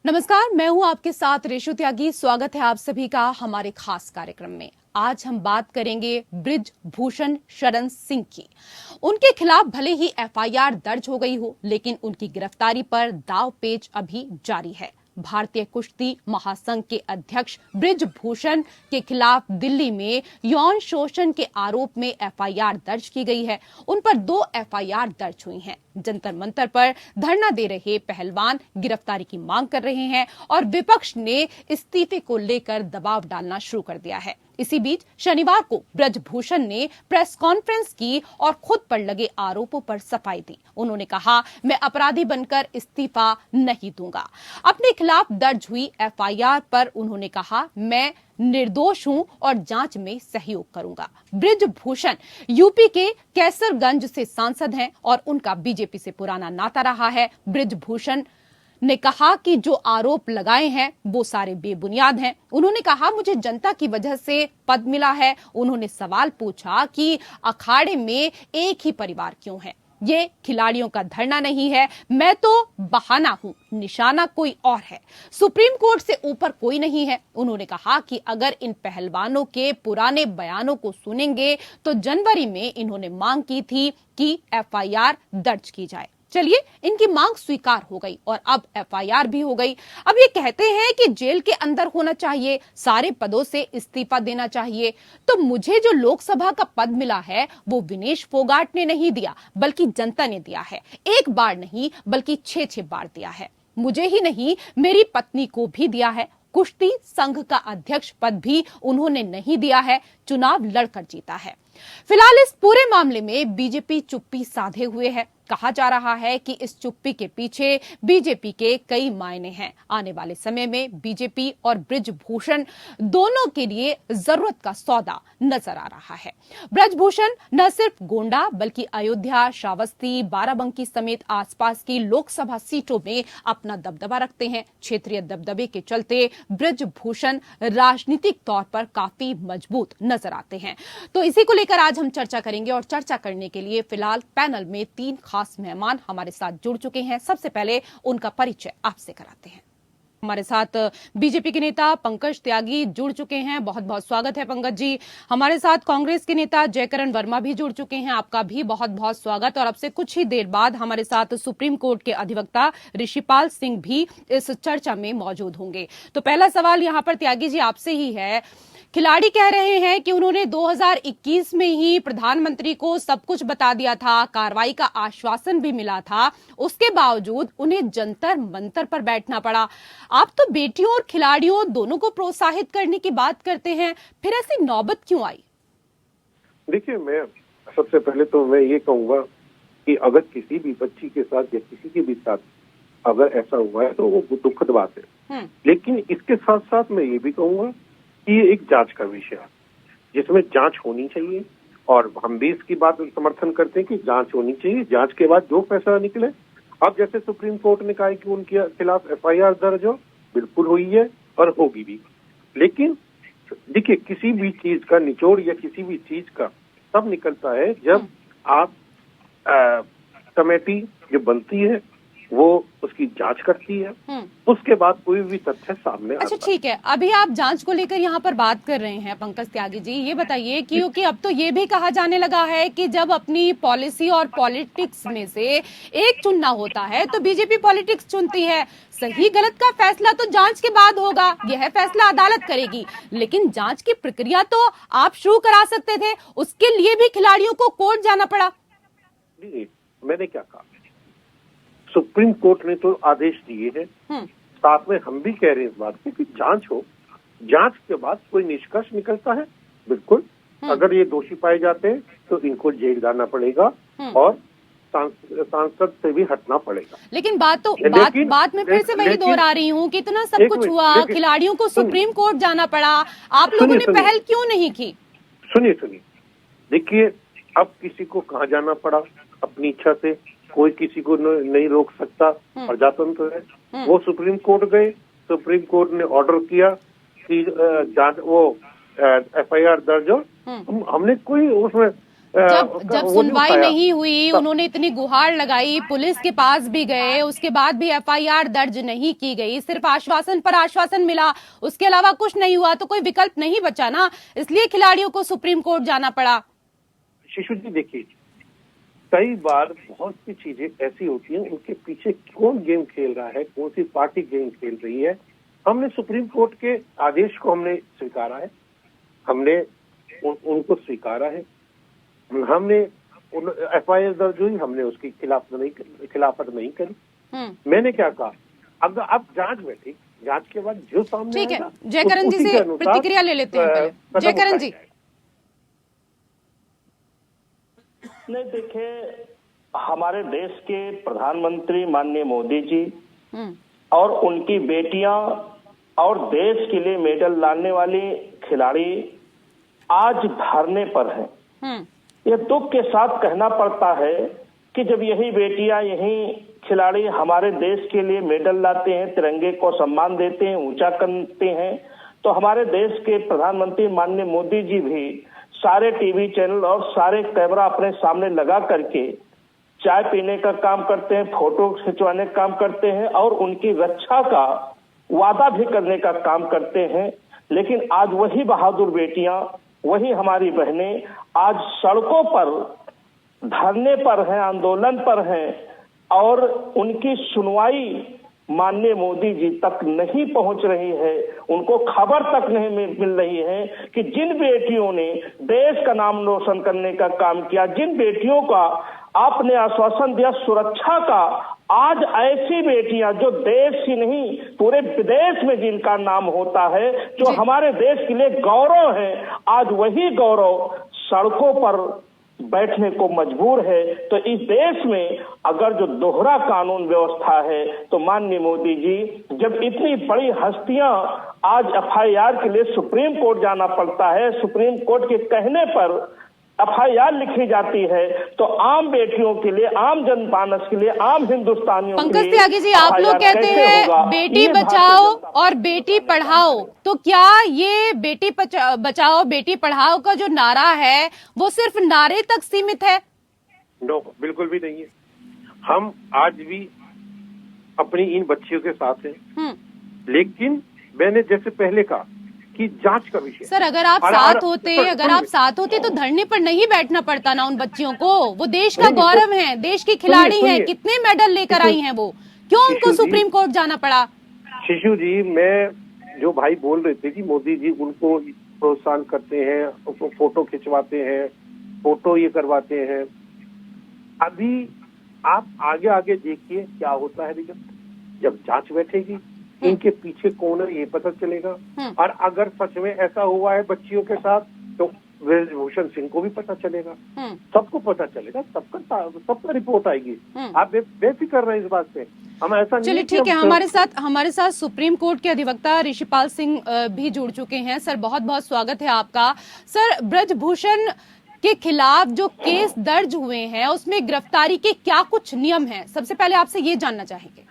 नमस्कार, मैं हूं आपके साथ रेशु त्यागी। स्वागत है आप सभी का हमारे खास कार्यक्रम में। आज हम बात करेंगे बृजभूषण शरण सिंह की। उनके खिलाफ भले ही एफआईआर दर्ज हो गई हो, लेकिन उनकी गिरफ्तारी पर दांवपेच अभी जारी है। भारतीय कुश्ती महासंघ के अध्यक्ष बृजभूषण के खिलाफ दिल्ली में यौन शोषण के आरोप में एफआईआर दर्ज की गई है। उन पर 2 एफआईआर दर्ज हुई हैं। जंतर मंतर पर धरना दे रहे पहलवान गिरफ्तारी की मांग कर रहे हैं और विपक्ष ने इस्तीफे को लेकर दबाव डालना शुरू कर दिया है। इसी बीच शनिवार को बृजभूषण ने प्रेस कॉन्फ्रेंस की और खुद पर लगे आरोपों पर सफाई दी। उन्होंने कहा, मैं अपराधी बनकर इस्तीफा नहीं दूंगा। अपने खिलाफ दर्ज हुई एफआईआर पर उन्होंने कहा, मैं निर्दोष हूं और जांच में सहयोग करूंगा। बृजभूषण यूपी के कैसरगंज से सांसद हैं और उनका बीजेपी से पुराना नाता रहा है। बृजभूषण ने कहा कि जो आरोप लगाए हैं वो सारे बेबुनियाद हैं। उन्होंने कहा, मुझे जनता की वजह से पद मिला है। उन्होंने सवाल पूछा कि अखाड़े में एक ही परिवार क्यों है। ये खिलाड़ियों का धरना नहीं है, मैं तो बहाना हूं, निशाना कोई और है। सुप्रीम कोर्ट से ऊपर कोई नहीं है। उन्होंने कहा कि अगर इन पहलवानों के पुराने बयानों को सुनेंगे तो जनवरी में इन्होंने मांग की थी कि एफआईआर दर्ज की जाए। चलिए, इनकी मांग स्वीकार हो गई और अब एफआईआर भी हो गई। अब ये कहते हैं कि जेल के अंदर होना चाहिए, सारे पदों से इस्तीफा देना चाहिए। तो मुझे जो लोकसभा का पद मिला है वो विनेश फोगाट ने नहीं दिया, बल्कि जनता ने दिया है। एक बार नहीं बल्कि 6 बार दिया है। मुझे ही नहीं, मेरी पत्नी को भी दिया है। कुश्ती संघ का अध्यक्ष पद भी उन्होंने नहीं दिया है, चुनाव लड़कर जीता है। फिलहाल इस पूरे मामले में बीजेपी चुप्पी साधे हुए है। कहा जा रहा है कि इस चुप्पी के पीछे बीजेपी के कई मायने हैं। आने वाले समय में बीजेपी और बृजभूषण दोनों के लिए जरूरत का सौदा नजर आ रहा है। बृजभूषण न सिर्फ गोंडा बल्कि अयोध्या, श्रावस्ती, बाराबंकी समेत आसपास की लोकसभा सीटों में अपना दबदबा रखते हैं। क्षेत्रीय दबदबे के चलते बृजभूषण राजनीतिक तौर पर काफी मजबूत नजर आते हैं। तो इसी को लेकर आज हम चर्चा करेंगे और चर्चा करने के लिए फिलहाल पैनल में 3 खास मेहमान हमारे साथ जुड़ चुके हैं। सबसे पहले उनका परिचय आपसे कराते हैं। हमारे साथ बीजेपी के नेता पंकज त्यागी जुड़ चुके हैं। बहुत बहुत स्वागत है पंकज जी। हमारे साथ कांग्रेस के नेता जयकरण वर्मा भी जुड़ चुके हैं। आपका भी बहुत बहुत स्वागत। और अब से कुछ ही देर बाद हमारे साथ सुप्रीम कोर्ट के अधिवक्ता ऋषिपाल सिंह भी इस चर्चा में मौजूद होंगे। तो पहला सवाल यहाँ पर त्यागी जी आपसे ही है। खिलाड़ी कह रहे हैं कि उन्होंने 2021 में ही प्रधानमंत्री को सब कुछ बता दिया था, कार्रवाई का आश्वासन भी मिला था, उसके बावजूद उन्हें जंतर मंतर पर बैठना पड़ा। आप तो बेटियों और खिलाड़ियों दोनों को प्रोत्साहित करने की बात करते हैं, फिर ऐसी नौबत क्यों आई? देखिए, मैं सबसे पहले तो मैं ये कहूंगा कि अगर किसी भी बच्ची के साथ या किसी के भी साथ अगर ऐसा हुआ है तो वो दुखद बात है। लेकिन इसके साथ साथ मैं ये भी कहूंगा कि ये एक जांच का विषय है जिसमें जांच होनी चाहिए और हम भी इसकी बात समर्थन करते हैं कि जांच होनी चाहिए। जांच के बाद जो फैसला निकले, अब जैसे सुप्रीम कोर्ट ने कहा है कि उनके खिलाफ एफआईआर दर्ज हो, बिल्कुल हुई है और होगी भी। लेकिन देखिए, किसी भी चीज का निचोड़ या किसी भी चीज का तब निकलता है जब आप कमेटी जो बनती है वो उसकी जांच करती है, उसके बाद कोई भी तथ्य सामने आता है। अच्छा, ठीक है। अभी आप जांच को लेकर यहाँ पर बात कर रहे हैं पंकज त्यागी जी, ये बताइए क्योंकि अब तो ये भी कहा जाने लगा है कि जब अपनी पॉलिसी और पॉलिटिक्स में से एक चुनना होता है तो बीजेपी पॉलिटिक्स चुनती है। सही गलत का फैसला तो जांच के बाद होगा, यह फैसला अदालत करेगी। लेकिन जांच की प्रक्रिया तो आप शुरू करा सकते थे, उसके लिए भी खिलाड़ियों को कोर्ट जाना पड़ा। नहीं, मैंने क्या कहा, सुप्रीम कोर्ट ने तो आदेश दिए हैं, साथ में हम भी कह रहे हैं इस बात की कि जांच हो, जांच के बाद कोई निष्कर्ष निकलता है, बिल्कुल अगर ये दोषी पाए जाते हैं तो इनको जेल जाना पड़ेगा और सांसद से भी हटना पड़ेगा। लेकिन बात में फिर से वही दोहरा रही हूँ कि इतना सब कुछ हुआ, खिलाड़ियों को सुप्रीम कोर्ट जाना पड़ा, आप लोगों ने पहल क्यों नहीं की? सुनिए, देखिए, अब किसी को कहाँ जाना पड़ा, अपनी इच्छा से कोई किसी को नहीं रोक सकता, प्रजातंत्र है। वो सुप्रीम कोर्ट गए, सुप्रीम कोर्ट ने ऑर्डर किया कि वो एफआईआर दर्ज हो। हमने कोई उसमें जब सुनवाई नहीं हुई, उन्होंने इतनी गुहार लगाई, पुलिस के पास भी गए, उसके बाद भी एफआईआर दर्ज नहीं की गई, सिर्फ आश्वासन पर आश्वासन मिला, उसके अलावा कुछ नहीं हुआ, तो कोई विकल्प नहीं बचा ना, इसलिए खिलाड़ियों को सुप्रीम कोर्ट जाना पड़ा। शिशु जी देखिए, कई बार बहुत सी चीजें ऐसी होती हैं, उनके पीछे कौन गेम खेल रहा है, कौन सी पार्टी गेम खेल रही है। हमने सुप्रीम कोर्ट के आदेश को हमने स्वीकारा है, हमने उनको स्वीकारा है, हमने एफआईआर दर्ज हुई, हमने उसकी खिलाफत नहीं करी। मैंने क्या कहा, अब जांच बैठी, जांच के बाद जो सामने ठीक है, जयकरण जी से प्रतिक्रिया ले लेते हैं पहले। जयकरण जी। नहीं, देखे, हमारे देश के प्रधानमंत्री माननीय मोदी जी और उनकी बेटियां और देश के लिए मेडल लाने वाली खिलाड़ी आज धरने पर हैं। ये दुख के साथ कहना पड़ता है कि जब यही बेटियां, यही खिलाड़ी हमारे देश के लिए मेडल लाते हैं, तिरंगे को सम्मान देते हैं, ऊंचा करते हैं, तो हमारे देश के प्रधानमंत्री माननीय मोदी जी भी सारे टीवी चैनल और सारे कैमरा अपने सामने लगा करके चाय पीने का काम करते हैं, फोटो खिंचवाने का काम करते हैं और उनकी रक्षा का वादा भी करने का काम करते हैं। लेकिन आज वही बहादुर बेटियां, वही हमारी बहनें आज सड़कों पर धरने पर हैं, आंदोलन पर हैं और उनकी सुनवाई माननीय मोदी जी तक नहीं पहुंच रही है, उनको खबर तक नहीं मिल रही है कि जिन बेटियों ने देश का नाम रोशन करने का काम किया, जिन बेटियों का आपने आश्वासन दिया सुरक्षा का, आज ऐसी बेटियां जो देश ही नहीं पूरे विदेश में जिनका नाम होता है, जो हमारे देश के लिए गौरव है, आज वही गौरव सड़कों पर बैठने को मजबूर है। तो इस देश में अगर जो दोहरा कानून व्यवस्था है, तो माननीय मोदी जी, जब इतनी बड़ी हस्तियां आज एफआईआर के लिए सुप्रीम कोर्ट जाना पड़ता है, सुप्रीम कोर्ट के कहने पर एफआईआर लिखी जाती है, तो आम बेटियों के लिए, आम जनमानस के लिए, आम हिंदुस्तानियों के लिए पंकज त्यागी जी, आप लोग कहते हैं बेटी बचाओ और बेटी पढ़ाओ, तो क्या ये बेटी बचाओ बेटी पढ़ाओ का जो नारा है वो सिर्फ नारे तक सीमित है? नो, बिल्कुल भी नहीं है। हम आज भी अपनी इन बच्चियों के साथ हैं, लेकिन मैंने जैसे पहले कहा कि जांच का विषय। सर, अगर आप साथ होते तो धरने पर नहीं बैठना पड़ता ना उन बच्चियों को, वो देश का गौरव है, देश की खिलाड़ी हैं, कितने मेडल लेकर आई हैं वो, क्यों उनको सुप्रीम कोर्ट जाना पड़ा? शिशु जी, मैं जो भाई बोल रहे थे कि मोदी जी उनको प्रोत्साहन करते हैं, फोटो खिंचवाते हैं, फोटो ये करवाते हैं, अभी आप आगे आगे देखिए क्या होता है। जब जांच बैठेगी, इनके पीछे कौन है ये पता चलेगा, और अगर सच में ऐसा हुआ है बच्चियों के साथ तो ब्रिजभूषण सिंह को भी पता चलेगा, सबको पता चलेगा, सबका रिपोर्ट आएगी। आप बेफिक्र रहे इस बात से, हम ऐसा। चलिए ठीक है, हमारे साथ सुप्रीम कोर्ट के अधिवक्ता ऋषिपाल सिंह भी जुड़ चुके हैं। सर, बहुत बहुत स्वागत है आपका। सर, ब्रिजभूषण के खिलाफ जो केस दर्ज हुए हैं उसमें गिरफ्तारी के क्या कुछ नियम हैं, सबसे पहले आपसे ये जानना चाहेंगे।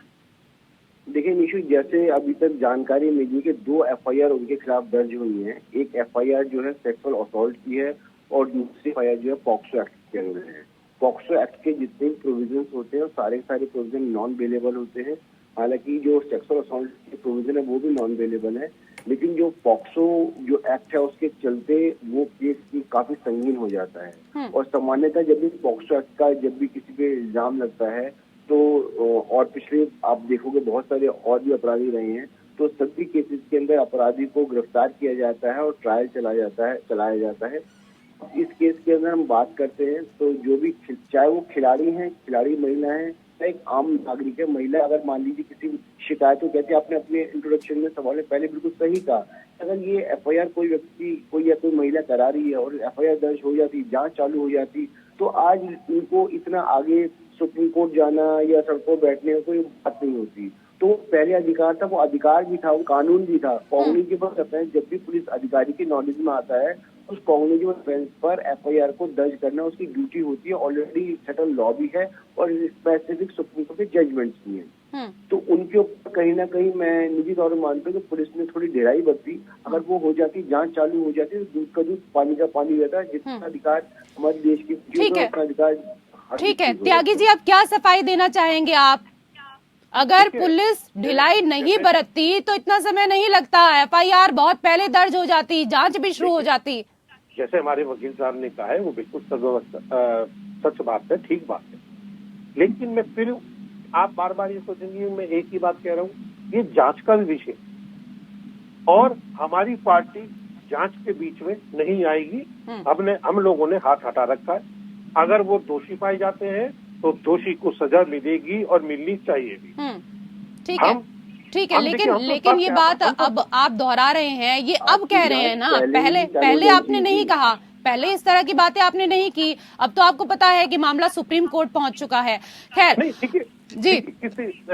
देखिए निशु, जैसे अभी तक जानकारी मिली कि 2 एफआईआर उनके खिलाफ दर्ज हुई है। एक एफआईआर जो है सेक्सुअल असॉल्ट की है और दूसरी एफआईआर जो है पॉक्सो एक्ट के अंदर है। पॉक्सो एक्ट के जितने प्रोविजन होते हैं सारे प्रोविजन नॉन बेलेबल होते हैं। हालांकि जो सेक्सुअल असॉल्ट के प्रोविजन है वो भी नॉन बेलेबल है, लेकिन जो पॉक्सो जो एक्ट है उसके चलते वो केस की काफी संगीन हो जाता है। और सामान्यतः जब भी पॉक्सो एक्ट का जब भी किसी पे इल्जाम लगता है तो, और पिछले आप देखोगे बहुत सारे और भी अपराधी रहे हैं, तो सभी केसेस के अंदर अपराधी को गिरफ्तार किया जाता है और ट्रायल चलाया जाता है। इस केस के अंदर हम बात करते हैं तो जो भी, चाहे वो खिलाड़ी हैं, खिलाड़ी महिला है, एक आम नागरिक है, महिला अगर मान लीजिए किसी शिकायत को, कहते आपने अपने इंट्रोडक्शन में सवाल पहले बिल्कुल सही कहा, अगर ये एफआईआर कोई व्यक्ति कोई या कोई महिला करा रही है और एफआईआर दर्ज हो जाती, जांच चालू हो जाती, तो आज इनको इतना आगे सुप्रीम कोर्ट जाना या सड़कों बैठने में कोई बात नहीं होती। तो पहले अधिकार था, वो अधिकार भी था, वो कानून भी था। कॉग्निटिव ऑफेंस जब भी पुलिस अधिकारी की नॉलेज में आता है, उस कॉग्निटिव ऑफेंस पर एफआईआर को दर्ज करना उसकी ड्यूटी होती है। ऑलरेडी सेटल लॉ भी है और स्पेसिफिक सुप्रीम कोर्ट के जजमेंट्स भी हैं। तो उनके ऊपर कहीं ना कहीं मैं निजी तौर पर मानता हूँ कि पुलिस ने थोड़ी ढिलाई बरती। अगर वो हो जाती, जांच चालू हो जाती, तो दूध का दूध पानी का पानी रहता है। जितना अधिकार हमारे देश की उतना अधिकार। ठीक है त्यागी जी, अब क्या सफाई देना चाहेंगे आप? अगर पुलिस ढिलाई नहीं बरतती तो इतना समय नहीं लगता, एफआईआर बहुत पहले दर्ज हो जाती, जांच भी शुरू हो जाती। जैसे हमारे वकील साहब ने कहा है वो बिल्कुल सच बात है, ठीक बात है। लेकिन मैं फिर आप बार बार ये सोचेंगे, मैं एक ही बात कह रहा हूँ, ये जांच का विषय और हमारी पार्टी जांच के बीच में नहीं आएगी। हम लोगों ने हाथ हटा रखा है। अगर वो दोषी पाए जाते हैं तो दोषी को सजा मिलेगी और मिलनी चाहिए भी। ठीक है, लेकिन ये बात अब आप दोहरा रहे हैं, ये अब कह रहे हैं ना, पहले आपने नहीं कहा, पहले इस तरह की बातें आपने नहीं की। अब तो आपको पता है कि मामला सुप्रीम कोर्ट पहुंच चुका है। खैर जी,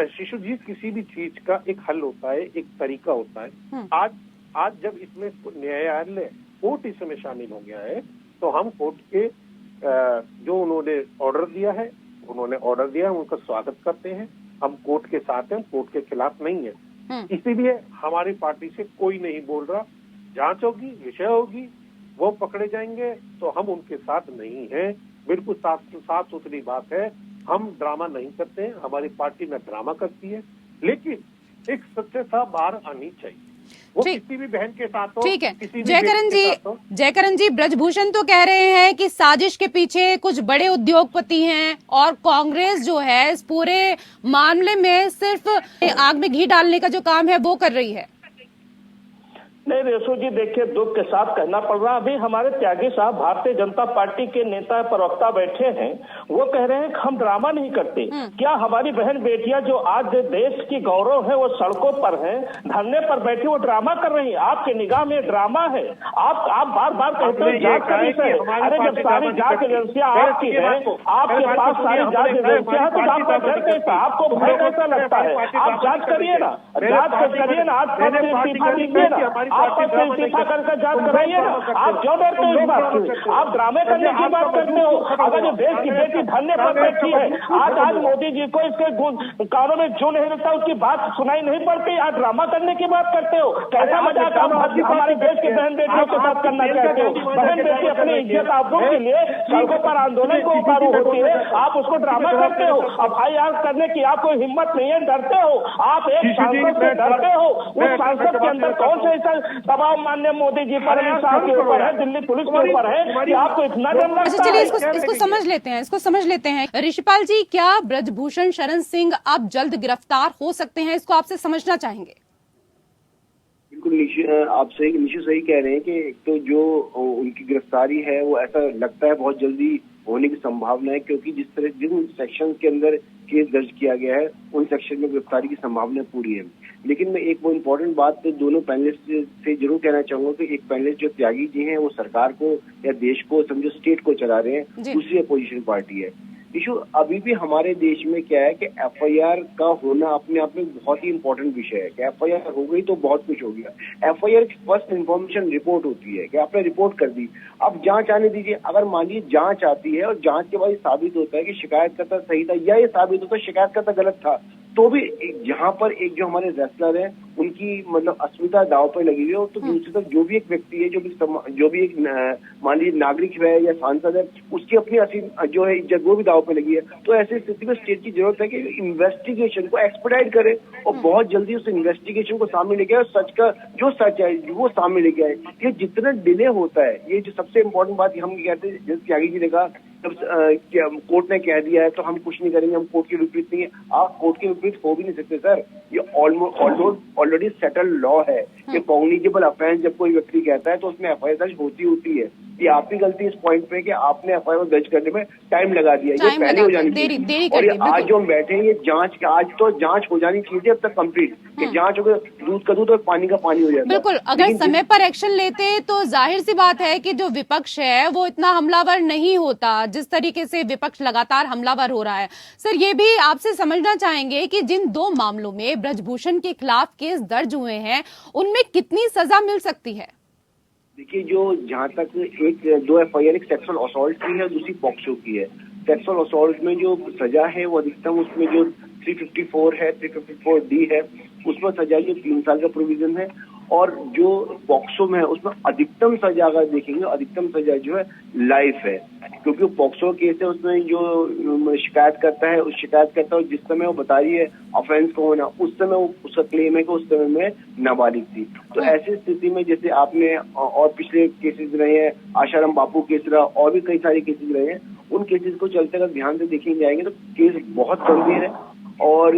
शिशु जी, किसी भी चीज का एक हल होता है, एक तरीका होता है। आज जब इसमें न्यायालय, कोर्ट इसमें शामिल हो गया है, तो हम कोर्ट के जो उन्होंने ऑर्डर दिया है, उनका स्वागत करते हैं। हम कोर्ट के साथ हैं, कोर्ट के खिलाफ नहीं है। इसीलिए हमारी पार्टी से कोई नहीं बोल रहा। जांच होगी, विषय होगी, वो पकड़े जाएंगे तो हम उनके साथ नहीं हैं। बिल्कुल साफ सुथरी बात है। हम ड्रामा नहीं करते हैं, हमारी पार्टी में ड्रामा करती है, लेकिन एक सत्यता बाहर आनी चाहिए। वो किसी भी बहन के साथ हो। ठीक है, जयकरण जी, ब्रजभूषण तो कह रहे हैं कि साजिश के पीछे कुछ बड़े उद्योगपति हैं और कांग्रेस जो है इस पूरे मामले में सिर्फ आग में घी डालने का जो काम है वो कर रही है। नहीं रेशु जी, देखिए दुख के साथ कहना पड़ रहा, अभी हमारे त्यागी साहब भारतीय जनता पार्टी के नेता प्रवक्ता बैठे हैं, वो कह रहे हैं कि हम ड्रामा नहीं करते। क्या हमारी बहन बेटियां जो आज देश की गौरव है वो सड़कों पर हैं, धरने पर बैठी, वो ड्रामा कर रही है? आपके निगाह में ड्रामा है? आप बार बार कहते हैं जांच का विषय। अरे जब सारी जांच एजेंसियां आपकी है, आपके पास सारी जांच एजेंसियां है, तो आपका डर कैसा, आपको भय कैसा लगता है? आप जांच करिए ना, आज पद से इस्तीफा दीजिए ना, आप पद से इस्तीफा करके जांच कराइए ना। आप क्यों डरते हो इस बात से? आप ड्रामे करने की बात करते हो। अगर जो देश की बेटी धरने पर बैठी है, आज मोदी जी को इसके कानों में जो नहीं लगता उसकी बात सुनाई नहीं पड़ती, आप ड्रामा करने की बात करते हो। कैसा मजाक आप हमारे देश की बहन बेटियों के साथ करना चाहते हो? बहन बेटी अपनी इज्जत आबरू के लिए सड़कों पर आंदोलन को उतारू होती है, आप उसको ड्रामा करते हो। एफआईआर करने की आपको हिम्मत नहीं है, डरते हो। आप एक सांसद से डरते हो। उस सांसद के अंदर कौन से ऐसा दबाव माननीय मोदी जी पर, अमित शाह के ऊपर है, दिल्ली पुलिस के ऊपर है कि आपको इतना डर लगता है? चलिए इसको समझ लेते हैं। ऋषिपाल जी, क्या ब्रजभूषण शरण सिंह अब जल्द गिरफ्तार हो सकते हैं? इसको आपसे समझना चाहेंगे। बिल्कुल आप निशु सही कह रहे हैं कि एक तो जो उनकी गिरफ्तारी है वो ऐसा लगता है बहुत जल्दी होने की संभावना है, क्योंकि जिन सेक्शन के अंदर केस दर्ज किया गया है उन सेक्शन में गिरफ्तारी की संभावना पूरी है। लेकिन मैं एक वो इम्पोर्टेंट बात तो दोनों पैनलिस्ट से जरूर कहना चाहूंगा कि एक पैनलिस्ट जो त्यागी जी हैं वो सरकार को या देश को, समझो स्टेट को चला रहे हैं, दूसरी अपोजिशन पार्टी है। इशू अभी भी हमारे देश में क्या है कि एफआईआर का होना अपने आप में बहुत ही इंपॉर्टेंट विषय है कि एफआईआर हो गई तो बहुत कुछ हो गया। एफआईआर की फर्स्ट इन्फॉर्मेशन रिपोर्ट होती है कि आपने रिपोर्ट कर दी, अब जांच आने दीजिए। अगर मान लीजिए जांच आती है और जांच के बाद ये साबित होता है कि शिकायतकर्ता सही था या ये साबित होता है शिकायतकर्ता गलत था, तो भी जहां पर एक जो हमारे रेसलर हैं उनकी मतलब अस्मिता दांव पर लगी हुई है, तो दूसरी तरफ जो भी एक व्यक्ति है, जो भी एक मान लीजिए नागरिक है या सांसद है, उसकी अपनी जो है इज्जत वो भी दांव पे लगी है। तो ऐसी स्थिति में स्टेट की जरूरत है कि इन्वेस्टिगेशन को एक्सपेडाइट करे और बहुत जल्दी उस इन्वेस्टिगेशन को सामने लेके आए, सच का जो सच है वो सामने लेके आए। ये जितना डिले होता है, ये जो सबसे इम्पोर्टेंट बात हम कहते हैं, जैसे त्यागी जी ने कहा जब कोर्ट ने कह दिया है तो हम कुछ नहीं करेंगे, हम कोर्ट के विपरीत नहीं है। आप कोर्ट के विपरीत हो भी नहीं सकते सर, ये ऑलरेडी सेटल्ड लॉ है कि कॉग्निजेबल ऑफेंस जब कोई व्यक्ति कहता है तो उसमें एफआईआर दर्ज होती है। ये आपकी गलती इस पॉइंट पे कि आपने एफआईआर दर्ज करने में टाइम लगा दिया, ये पहले हो जानी चाहिए। और ये आज जो हम बैठे हैं ये जांच, आज तो जांच हो जानी चाहिए अब तक कंप्लीट, कि जांच हो गई, दूध का दूध और पानी का पानी हो जाता है। बिल्कुल, अगर समय पर एक्शन लेते तो जाहिर सी बात है कि जो विपक्ष है वो इतना हमलावर नहीं होता जिस तरीके से विपक्ष लगातार हमलावर हो रहा है। सर, ये भी आपसे समझना चाहेंगे कि जिन 2 मामलों में ब्रजभूषण के खिलाफ केस दर्ज हुए हैं उनमें कितनी सजा मिल सकती है? देखिए, जो जहाँ तक 2 एफआईआर, एक सेक्सुअल असॉल्ट की है, दूसरी पॉक्सो की है। सेक्सुअल असॉल्ट में जो सजा है वो अधिकतम उसमें जो 354 है, 354D है, उसमें सजा ये 3 साल का प्रोविजन है। और जो पॉक्सो में है उसमें अधिकतम सजा अगर देखेंगे, अधिकतम सजा जो है लाइफ है, क्योंकि वो पॉक्सो केस है, उसमें जो शिकायत करता है, उस शिकायतकर्ता जिस समय वो बता रही है ऑफेंस को होना, उस समय वो उसका क्लेम है कि उस समय में नाबालिग थी। तो ऐसी स्थिति में जैसे आपने और पिछले केसेस रहे हैं, आशाराम बापू केस रहा, और भी कई सारे केसेस रहे हैं, उन केसेस को चलते अगर ध्यान से देखेंगे जाएंगे तो केस बहुत गंभीर है। और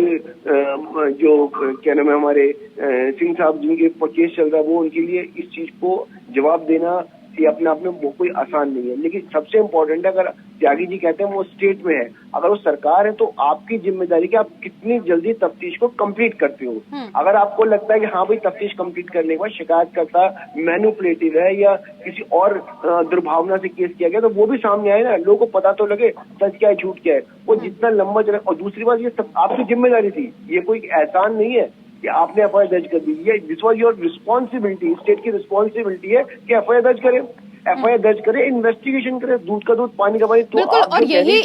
जो क्या नाम है हमारे सिंह साहब जिनके केस चल रहा है, वो उनके लिए इस चीज को जवाब देना ये अपने आप में वो कोई आसान नहीं है। लेकिन सबसे इम्पोर्टेंट है, अगर त्यागी जी कहते हैं वो स्टेट में है, अगर वो सरकार है तो आपकी जिम्मेदारी कि आप कितनी जल्दी तफ्तीश को कंप्लीट करते हो। अगर आपको लगता है कि हाँ भाई तफ्तीश कंप्लीट करने के बाद शिकायतकर्ता मैनिपुलेटिव है या किसी और दुर्भावना से केस किया गया, तो वो भी सामने आए ना, लोगों को पता तो लगे सच क्या है झूठ क्या है। वो जितना लंबा चले, और दूसरी बात ये सब आपकी जिम्मेदारी थी, ये कोई एहसान नहीं है कि आपने एफआईआर दर्ज कर दी, ये this was your responsibility, state की रिस्पॉन्सिबिलिटी है कि एफआईआर दर्ज करें, एफआईआर दर्ज करे, इन्वेस्टिगेशन करे, दूध का दूध पानी का पानी। तो बिल्कुल, और यही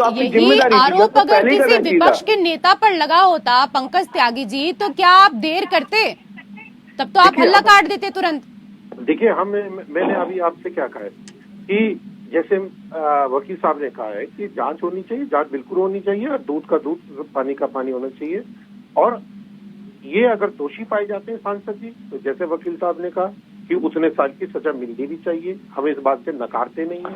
आरोप अगर किसी विपक्ष के नेता पर लगा होता पंकज त्यागी जी, तो क्या आप देर करते? तब तो आप हल्ला काट देते तुरंत। देखिए मैंने अभी आपसे क्या कहा है कि जैसे वकील साहब ने कहा है कि जांच होनी चाहिए, जांच बिल्कुल होनी चाहिए, और दूध का दूध पानी का पानी होना चाहिए। और ये अगर दोषी पाए जाते हैं सांसद जी, तो जैसे वकील साहब ने कहा कि उतने साल की सजा मिलनी भी चाहिए, हम इस बात से नकारते नहीं है।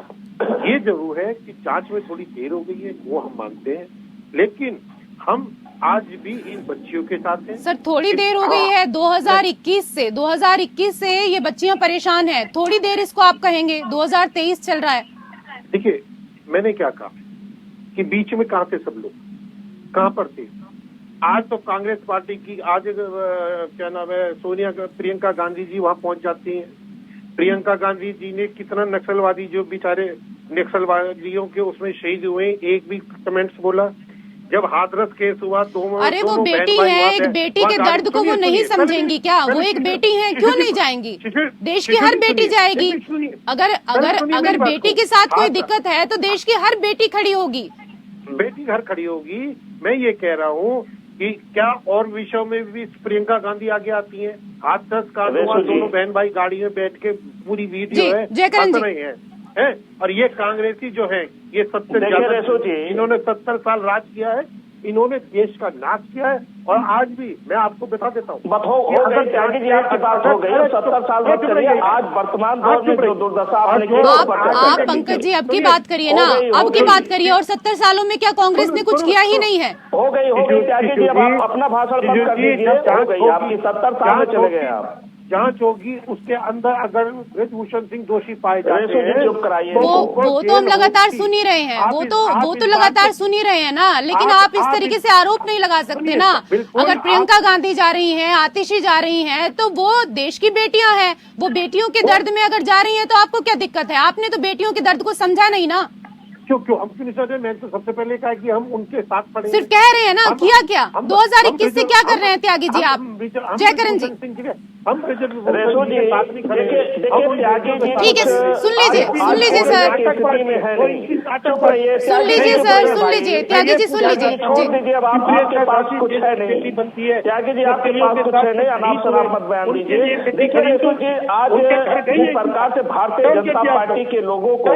ये जरूर है कि जांच में थोड़ी देर हो गई है, वो हम मानते हैं, लेकिन हम आज भी इन बच्चियों के साथ हैं। सर थोड़ी देर हो गई है, 2021 से ये बच्चियां परेशान हैं, थोड़ी देर इसको आप कहेंगे? 2023 चल रहा है। देखिए मैंने क्या कहा कि बीच में कहाँ थे सब लोग, कहाँ पर थे? आज तो कांग्रेस पार्टी की आज क्या नाम है प्रियंका गांधी जी वहां पहुंच जाती हैं। प्रियंका गांधी जी ने कितना नक्सलवादी जो बेचारे नक्सलवादियों के उसमें शहीद हुए, एक भी कमेंट्स बोला? जब हाथरस केस हुआ, अरे वो बेटी है, एक बेटी के दर्द को वो नहीं समझेंगी क्या? वो एक बेटी है, क्यों नहीं जाएंगी? देश की हर बेटी जाएगी। अगर बेटी के साथ कोई दिक्कत है तो देश की हर बेटी खड़ी होगी, बेटी घर खड़ी होगी। मैं ये कह रहा हूँ कि क्या और विषयों में भी प्रियंका गांधी आगे आती हैं? हाथरस का दोनों बहन भाई गाड़ी में बैठ के पूरी वीडियो है हंस रहे हैं। और ये कांग्रेसी जो है, ये इन्होंने 70 साल राज किया है, इन्होंने देश का नाश किया है। और आज भी मैं आपको बता देता हूँ, त्यागी जी आपकी बात हो गई, 70 साल बात करिए, आज वर्तमान दौर में जो दुर्दशा आप पंकज जी अब की बात करिए ना, अब की बात करिए। और 70 सालों में क्या कांग्रेस ने कुछ किया ही नहीं है? हो गई त्यागी जी, अब आप अपना भाषण बंद कर दीजिए, हो गई आपकी 70 साल में चले गए आप। जांच होगी, उसके अंदर अगर ब्रिजभूषण सिंह दोषी पाए जाते हैं, चुप कराइए। वो तो हम लगातार सुन ही रहे हैं, वो तो लगातार सुन ही रहे हैं ना। लेकिन आप इस तरीके से आरोप नहीं लगा सकते ना। अगर प्रियंका गांधी जा रही हैं, आतिशी जा रही हैं, तो वो देश की बेटियां हैं, वो बेटियों के दर्द में अगर जा रही हैं तो आपको क्या दिक्कत है? आपने तो बेटियों के दर्द को समझा नहीं ना। क्यों हम क्यों नहीं समझे? मैंने तो सबसे पहले कहा कि हम उनके साथ पड़े। सिर्फ कह रहे हैं ना, किया क्या? 2021 से क्या कर रहे हैं त्यागी जी आप? जयकरण जी हम ठीक है, सुन लीजिए सर, सुन लीजिए त्यागी जी, सुन लीजिए। छोड़ दीजिए, अब आपके पास कुछ है नहीं त्यागी जी, आपके पास कुछ है नहीं, अनाप शनाप मत बयान दीजिए। देखिए रेशो जी, आज जिस प्रकार से भारतीय जनता पार्टी के लोगों को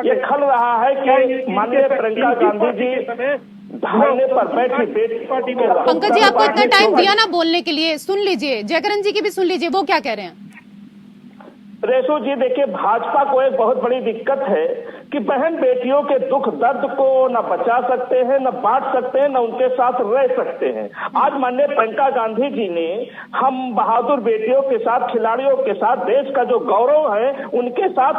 ये खल रहा है कि माननीय प्रियंका गांधी जी धरने पर बैठी बेटी पार्टी में। पंकज जी आपको इतना टाइम दिया ना बोलने के लिए, सुन लीजिए। जयकरण जी की भी सुन लीजिए, वो क्या कह रहे हैं। रेशो जी देखिए, भाजपा को एक बहुत बड़ी दिक्कत है कि बहन बेटियों के दुख दर्द को न बचा सकते हैं, न बांट सकते हैं, न उनके साथ रह सकते हैं। आज माननीय प्रियंका गांधी जी ने हम बहादुर बेटियों के साथ, खिलाड़ियों के साथ, देश का जो गौरव है उनके साथ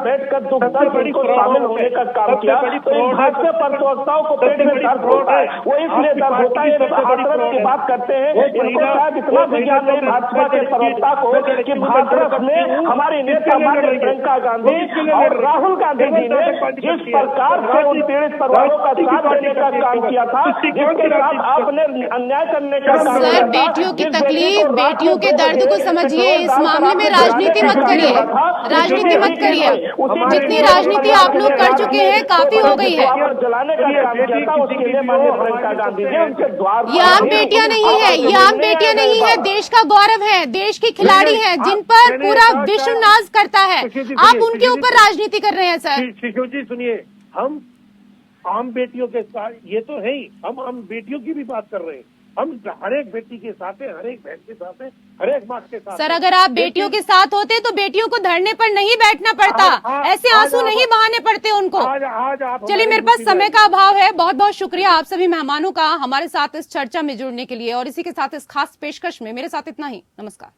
बैठकर दुख दर्द उनको शामिल होने का काम किया। तो इन भाजपा प्रवक्ताओं को पेट में दर्द होता है, वो इसलिए दर्द होता है, हाथरस की बात करते हैं। इनको शायद इतना विज्ञान नहीं भाजपा के प्रवक्ता को कि हाथरस में हमारी नेता माननीय प्रियंका गांधी और राहुल गांधी मोदी ने जिस प्रकार से उन पीड़ित परिवारों का साथ देने का काम किया था, जिसके साथ आपने अन्याय करने का काम किया सर, था, बेटियों की तकलीफ, बेटियों के दर्द को समझिए। इस मामले में राजनीति मत करिए, राजनीति मत करिए। जितनी राजनीति आप लोग कर चुके हैं काफी हो गई है। जलाने का काम किया था, उसके लिए माननीय प्रियंका गांधी जी उनके द्वार। ये आम बेटियां नहीं है, ये आम बेटियां नहीं है, देश का गौरव है, देश की खिलाड़ी है, जिन पर पूरा विश्व नाज करता है। आप उनके ऊपर राजनीति कर रहे हैं सर। शिशु जी सुनिए, हम आम बेटियों के साथ, ये तो है ही, हम आम बेटियों की भी बात कर रहे हैं। हम हर एक बेटी के साथ हैं, हर एक बहन के साथ हैं, हर एक माँ के साथ। सर, अगर आप बेटियों के साथ होते तो बेटियों को धरने पर नहीं बैठना पड़ता, ऐसे आंसू नहीं बहाने पड़ते उनको। आज आप चलिए, मेरे पास समय का अभाव है। बहुत बहुत शुक्रिया आप सभी मेहमानों का हमारे साथ इस चर्चा में जुड़ने के लिए, और इसी के साथ इस खास पेशकश में मेरे साथ इतना ही। नमस्कार।